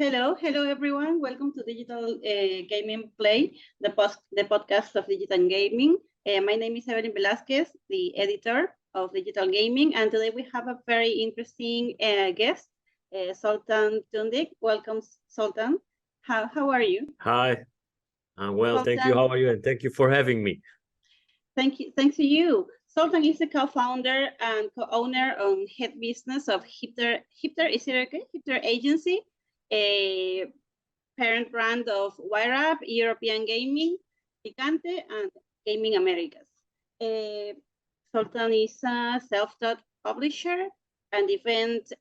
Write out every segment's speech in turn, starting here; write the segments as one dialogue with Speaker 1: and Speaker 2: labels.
Speaker 1: Hello everyone. Welcome to Digital Gaming Play, the podcast of digital gaming. My name is Evelyn Velasquez, the editor of Digital Gaming, and today we have a very interesting guest, Zoltán Tundik. Welcome, Zoltán. How are you?
Speaker 2: Hi, well, Zoltán, thank you. How are you? And thank you for having me.
Speaker 1: Thank you. Thanks to you. Zoltán is the co-founder and co-owner and head business of Hipter. Is it okay? Hipter Agency, a parent brand of WireUp, European Gaming, PICANTE, and Gaming Americas. Zoltán is a self-taught publisher and event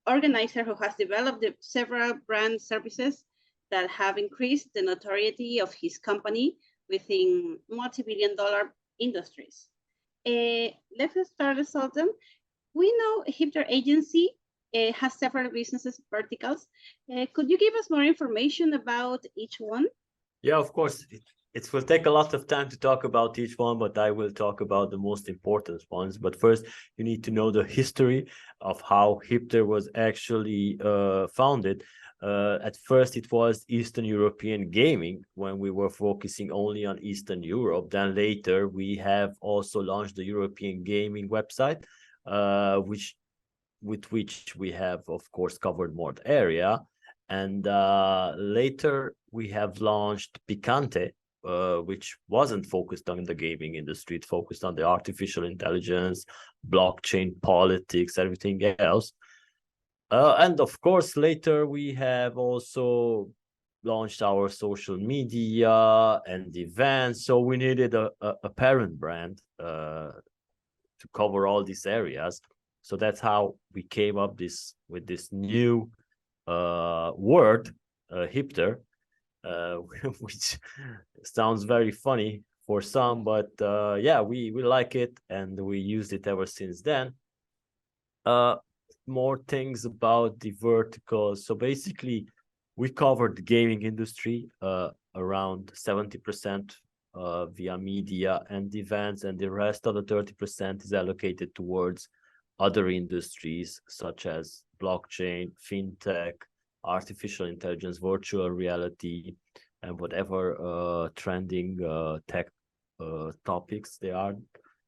Speaker 1: organizer who has developed several brand services that have increased the notoriety of his company within multi-billion-dollar industries. Let's start, Zoltán. We know Hipter Agency has several businesses verticals. Could you give us more information about each one?
Speaker 2: Yeah, of course. It will take a lot of time to talk about each one, but I will talk about the most important ones. But first, you need to know the history of how Hipter was actually founded. At first, it was Eastern European Gaming when we were focusing only on Eastern Europe. Then later, we have also launched the European Gaming website, with which we have, of course, covered more area. And later, we have launched PICANTE, which wasn't focused on the gaming industry. It focused on the artificial intelligence, blockchain, politics, everything else. And of course, later we have also launched our social media and events. So we needed a parent brand to cover all these areas. So that's how we came up with this new word, Hipter, which sounds very funny for some, but yeah, we like it and we used it ever since then. More things about the verticals. So basically, we covered the gaming industry around 70% via media and events, and the rest of the 30% is allocated towards other industries such as blockchain, fintech, artificial intelligence, virtual reality, and whatever trending tech topics they are.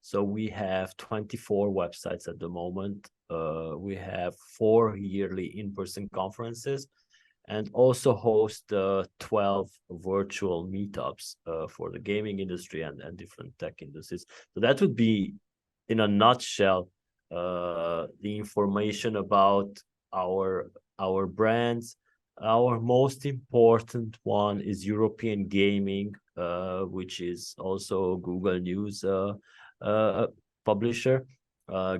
Speaker 2: So we have 24 websites at the moment. We have 4 yearly in-person conferences and also host 12 virtual meetups for the gaming industry and different tech industries. So that would be, in a nutshell, the information about our brands. Our most important one is European Gaming, which is also Google News publisher.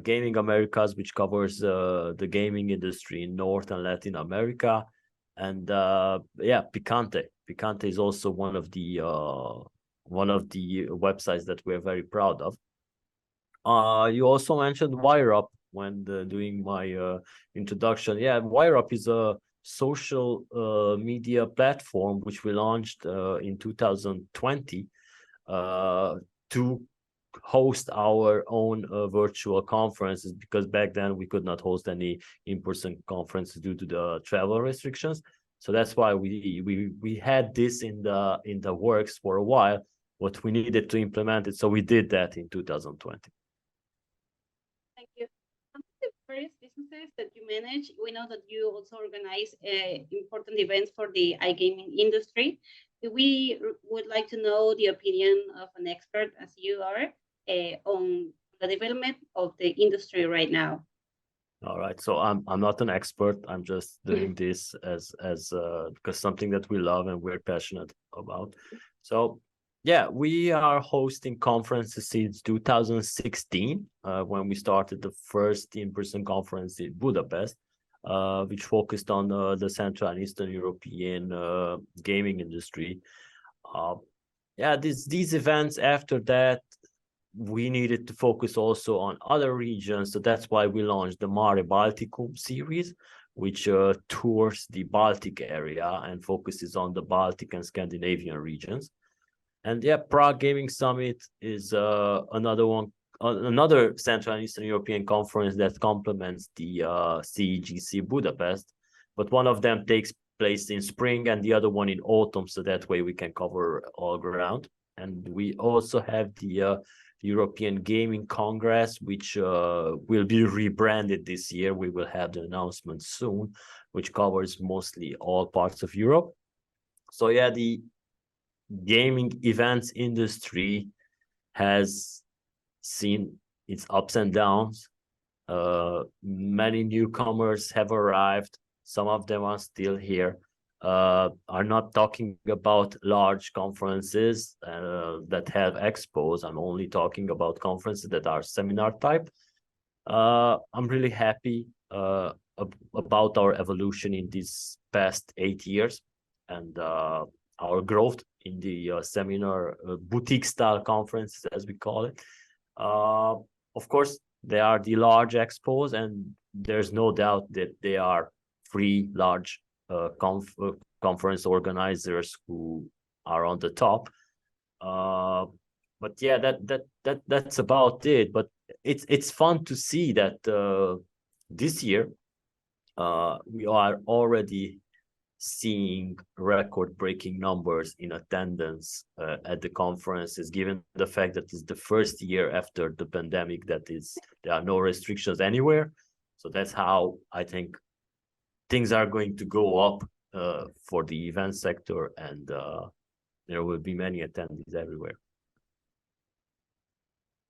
Speaker 2: Gaming Americas, which covers the gaming industry in North and Latin America, and yeah, PICANTE. PICANTE is also one of the websites that we're very proud of. You also mentioned WireUp when doing my introduction. Yeah, WireUp is a social media platform which we launched in 2020 to host our own virtual conferences, because back then we could not host any in-person conferences due to the travel restrictions. So that's why we had this in the works for a while, but we needed to implement it. So we did that in 2020.
Speaker 1: Thank you. The various businesses that you manage, we know that you also organize important events for the iGaming industry. We would like to know the opinion of an expert, as you are, on the development of the industry right now.
Speaker 2: All right, so I'm not an expert. I'm just doing this as because something that we love and we're passionate about. So yeah, we are hosting conferences since 2016 when we started the first in-person conference in Budapest, which focused on the Central and Eastern European gaming industry. Yeah, these events after that, we needed to focus also on other regions. So that's why we launched the Mare Balticum series, which tours the Baltic area and focuses on the Baltic and Scandinavian regions. And yeah, Prague Gaming Summit is another Central and Eastern European conference that complements the CEGC Budapest. but one of them takes place in spring and the other one in autumn, so that way we can cover all ground. And we also have the European Gaming Congress, which will be rebranded this year. We will have the announcement soon, which covers mostly all parts of Europe. So yeah, the gaming events industry has seen its ups and downs. Many newcomers have arrived. Some of them are still here. Are not talking about large conferences that have expos. I'm only talking about conferences that are seminar type. I'm really happy about our evolution in these past 8 years and our growth in the seminar boutique style conferences, as we call it. Of course, they are the large expos, and there's no doubt that they are free large conference organizers who are on the top. But yeah, that's about it. But it's fun to see that this year we are already seeing record-breaking numbers in attendance at the conferences, given the fact that it's the first year after the pandemic that there are no restrictions anywhere. So that's how I think things are going to go up for the event sector, and there will be many attendees everywhere.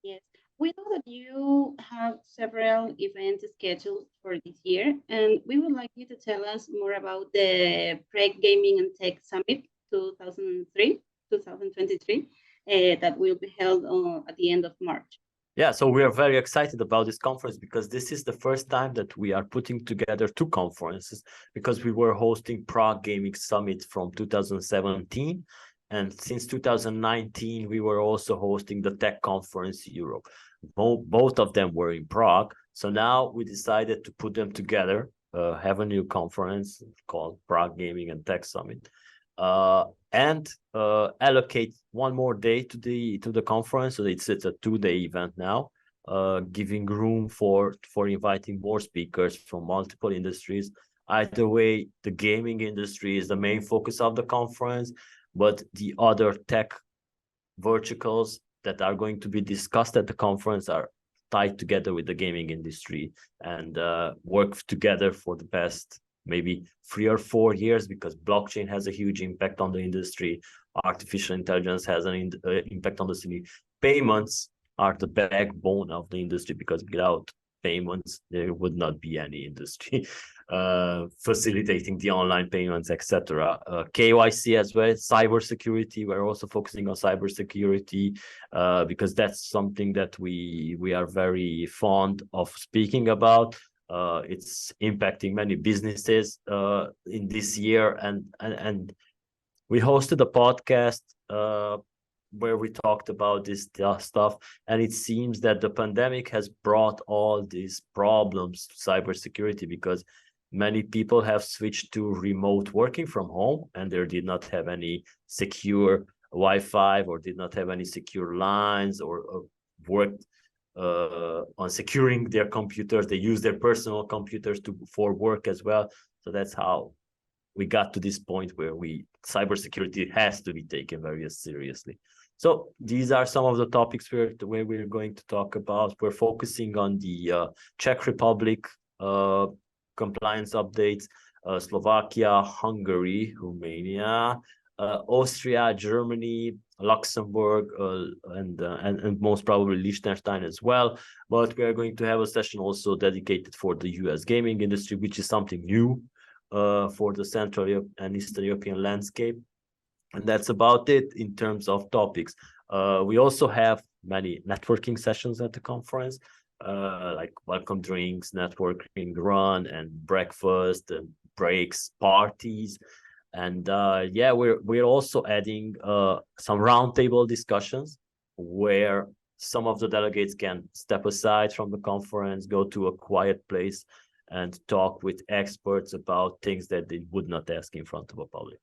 Speaker 1: Yes, we know that you have several events scheduled for this year, and we would like you to tell us more about the Prague Gaming and Tech Summit 2023, that will be held at the end of March.
Speaker 2: Yeah, so we are very excited about this conference because this is the first time that we are putting together two conferences, because we were hosting Prague Gaming Summit from 2017. And since 2019, we were also hosting the Tech Conference Europe. Both of them were in Prague. So now we decided to put them together, have a new conference called Prague Gaming and Tech Summit, and allocate one more day to the conference. So it's a 2-day event now, giving room for inviting more speakers from multiple industries. Either way, the gaming industry is the main focus of the conference, but the other tech verticals that are going to be discussed at the conference are tied together with the gaming industry and work together for the past maybe 3 or 4 years, because blockchain has a huge impact on the industry. Artificial intelligence has an impact on the industry. Payments are the backbone of the industry, because without payments, there would not be any industry facilitating the online payments, etc. KYC as well, cybersecurity. We're also focusing on cybersecurity because that's something that we are very fond of speaking about. It's impacting many businesses in this year, and we hosted a podcast where we talked about this stuff, and it seems that the pandemic has brought all these problems to cybersecurity, because many people have switched to remote working from home, and they did not have any secure Wi-Fi or did not have any secure lines, or worked on securing their computers. They use their personal computers for work as well. So that's how we got to this point where cybersecurity has to be taken very seriously. So these are some of the topics we're going to talk about. We're focusing on the Czech Republic compliance updates, Slovakia, Hungary, Romania, Austria, Germany, Luxembourg, and most probably Liechtenstein as well. But we are going to have a session also dedicated for the US gaming industry, which is something new for the Central and Eastern European landscape. And that's about it in terms of topics. We also have many networking sessions at the conference, like welcome drinks, networking run, and breakfast, and breaks, parties. And yeah, we're also adding some roundtable discussions where some of the delegates can step aside from the conference, go to a quiet place, and talk with experts about things that they would not ask in front of a public.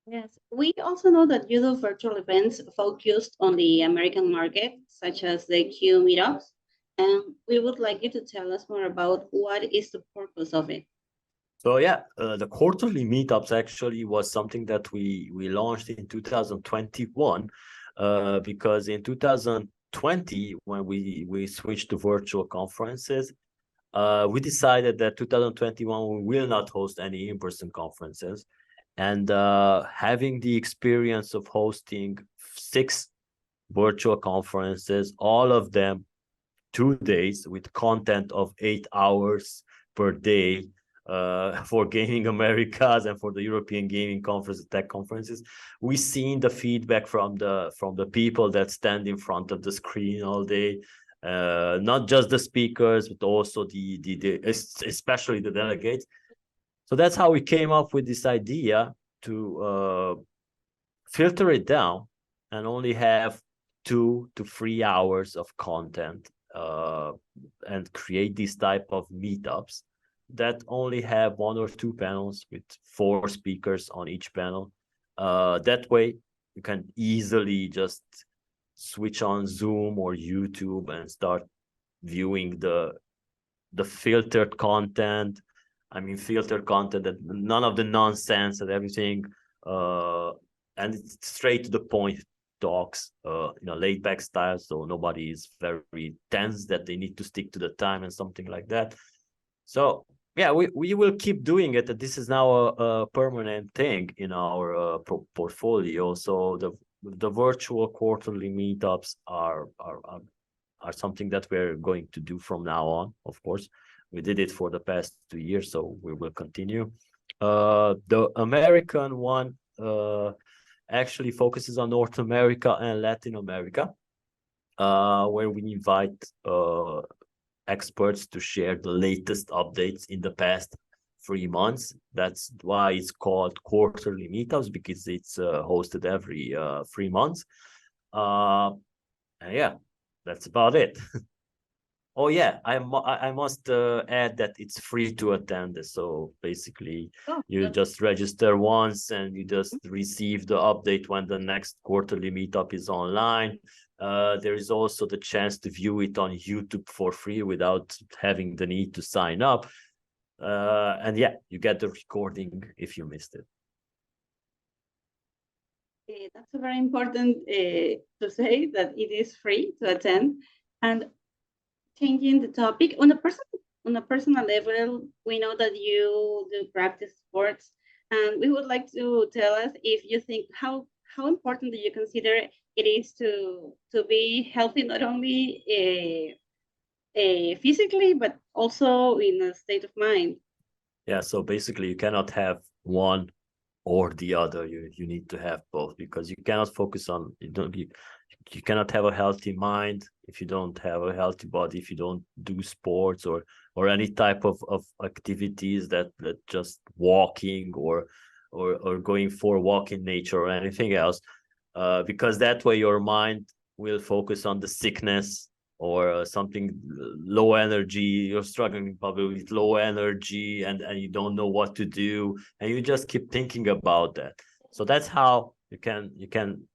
Speaker 1: Yes, we also know that you do virtual events focused on the American market, such as the Q meetups, and we would like you to tell us more about what is the purpose of it.
Speaker 2: So yeah, the quarterly meetups actually was something that we launched in 2021, because in 2020, when we switched to virtual conferences, we decided that 2021 we will not host any in-person conferences, and having the experience of hosting 6 virtual conferences, all of them 2 days with content of 8 hours per day, for Gaming Americas and for the European Gaming Conference, tech conferences, we seen the feedback from the people that stand in front of the screen all day, not just the speakers, but also especially the delegates. So that's how we came up with this idea to filter it down and only have 2 to 3 hours of content, and create this type of meetups that only have 1 or 2 panels with 4 speakers on each panel. That way you can easily just switch on Zoom or YouTube and start viewing the filtered content. I mean, filtered content, that none of the nonsense and everything, and it's straight to the point talks, laid back style, so nobody is very tense that they need to stick to the time and something like that. So yeah, we will keep doing it. This is now a permanent thing in our portfolio. So the virtual quarterly meetups are something that we're going to do from now on. Of course, we did it for the past 2 years, so we will continue. The American one actually focuses on North America and Latin America, where we invite experts to share the latest updates in the past 3 months. That's why it's called quarterly meetups, because it's hosted every 3 months. And yeah, that's about it. Oh yeah, I must add that it's free to attend. So basically, you just register once and you just receive the update when the next quarterly meetup is online. There is also the chance to view it on YouTube for free without having the need to sign up. And yeah, you get the recording if you missed it.
Speaker 1: That's very important to say that it is free to attend. And changing the topic, on a personal level, we know that you do practice sports, and we would like to tell us if you think how important do you consider it is to be healthy, not only physically but also in a state of mind.
Speaker 2: Yeah, so basically you cannot have one or the other. You need to have both, because you cannot focus on you cannot have a healthy mind if you don't have a healthy body, if you don't do sports or any type of activities that just walking or going for a walk in nature or anything else, because that way your mind will focus on the sickness or something low energy. You're struggling probably with low energy and you don't know what to do, and you just keep thinking about that. So that's how you can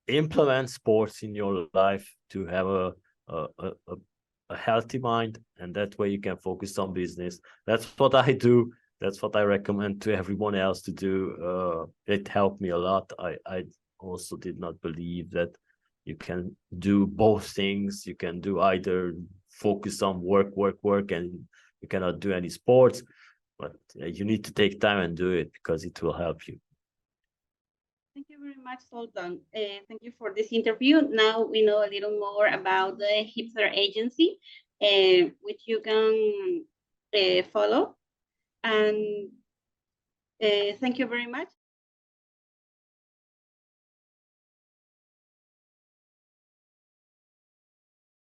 Speaker 2: implement sports in your life to have a healthy mind, and that way you can focus on business. That's what I do. That's what I recommend to everyone else to do. It helped me a lot. I also did not believe that you can do both things. You can do either focus on work, and you cannot do any sports, but you need to take time and do it because it will help you.
Speaker 1: Thank you very much, Zoltán. Thank you for this interview. Now we know a little more about the Hipster Agency, which you can follow. And thank you very much.